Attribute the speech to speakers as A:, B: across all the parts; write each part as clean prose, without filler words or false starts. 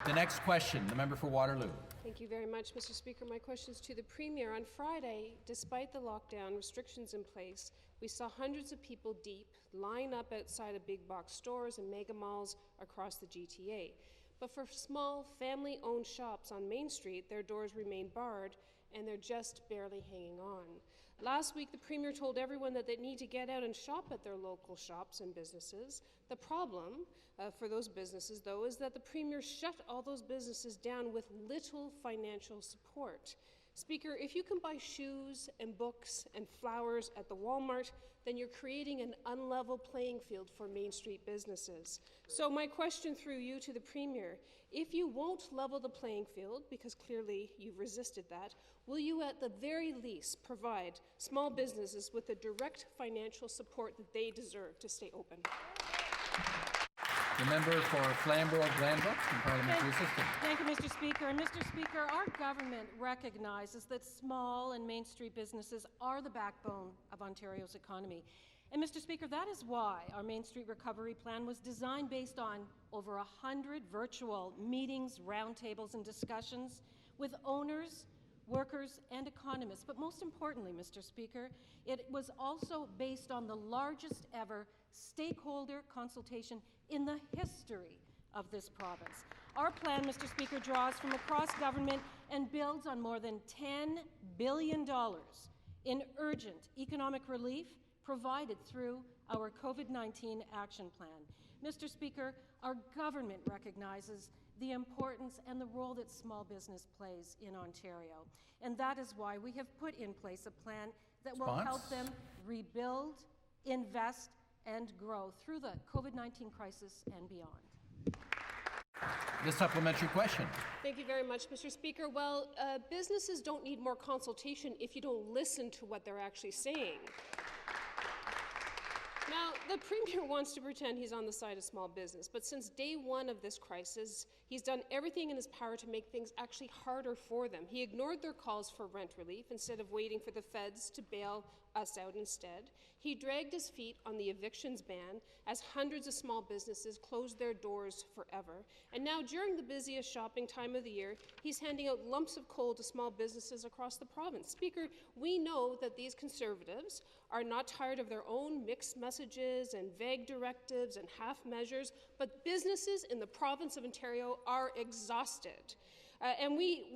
A: The next question, the member for Waterloo.
B: Thank you very much, Mr. Speaker. My question is to the Premier. On Friday, despite the lockdown restrictions in place, we saw hundreds of people deep line up outside of big box stores and mega malls across the GTA. But for small, family-owned shops on Main Street, their doors remain barred and they're just barely hanging on. Last week, the Premier told everyone that they need to get out and shop at their local shops and businesses. The problem for those businesses, though, is that the Premier shut all those businesses down with little financial support. Speaker, if you can buy shoes and books and flowers at the Walmart, then you're creating an unlevel playing field for Main Street businesses. So my question through you to the Premier, if you won't level the playing field, because clearly you've resisted that, will you at the very least provide small businesses with the direct financial support that they deserve to stay open?
A: The member for Flamborough-Glanbrook and Parliamentary Assistant.
C: Thank you, Mr. Speaker. And Mr. Speaker, our government recognizes that small and Main Street businesses are the backbone of Ontario's economy. And Mr. Speaker, that is why our Main Street Recovery Plan was designed based on over 100 virtual meetings, roundtables, and discussions with owners, workers, and economists. But most importantly, Mr. Speaker, it was also based on the largest ever stakeholder consultation in the history of this province. Our plan, Mr. Speaker, draws from across government and builds on more than $10 billion in urgent economic relief provided through our COVID-19 action plan. Mr. Speaker, our government recognizes the importance and the role that small business plays in Ontario. And that is why we have put in place a plan that will help them rebuild, invest, and grow through the COVID-19 crisis and beyond.
A: The supplementary question.
B: Thank you very much, Mr. Speaker. Well, businesses don't need more consultation if you don't listen to what they're actually saying. Now, the Premier wants to pretend he's on the side of small business, but since day one of this crisis, he's done everything in his power to make things actually harder for them. He ignored their calls for rent relief instead of waiting for the feds to bail us out instead. He dragged his feet on the evictions ban as hundreds of small businesses closed their doors forever. And now, during the busiest shopping time of the year, he's handing out lumps of coal to small businesses across the province. Speaker, we know that these Conservatives are not tired of their own mixed messages and vague directives and half measures, but businesses in the province of Ontario are exhausted. And we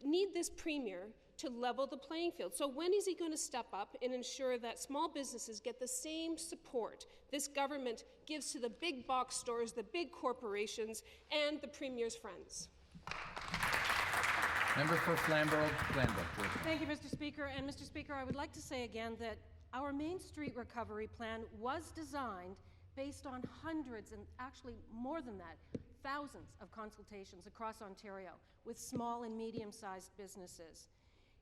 B: need this Premier to level the playing field. So when is he going to step up and ensure that small businesses get the same support this government gives to the big box stores, the big corporations, and the Premier's friends?
A: Member for Flamborough-Glanbrook.
C: Thank you, Mr. Speaker. And Mr. Speaker, I would like to say again that our Main Street Recovery Plan was designed based on hundreds, and actually more than that, thousands of consultations across Ontario with small and medium-sized businesses.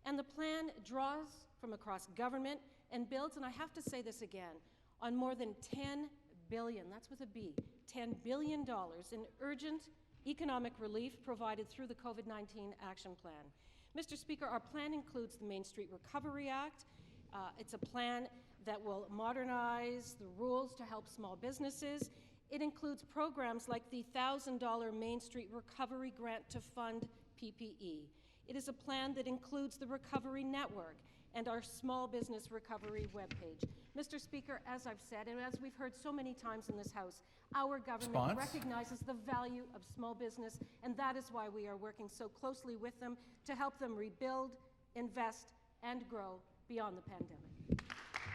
C: And the plan draws from across government and builds, and I have to say this again, on more than $10 billion, that's with a B, $10 billion in urgent economic relief provided through the COVID-19 action plan. Mr. Speaker, our plan includes the Main Street Recovery Act. It's a plan that will modernize the rules to help small businesses. It includes programs like the $1,000 Main Street Recovery Grant to fund PPE. It is a plan that includes the Recovery Network and our Small Business Recovery webpage. Mr. Speaker, as I've said, and as we've heard so many times in this House, our government recognizes the value of small business, and that is why we are working so closely with them to help them rebuild, invest, and grow beyond the pandemic.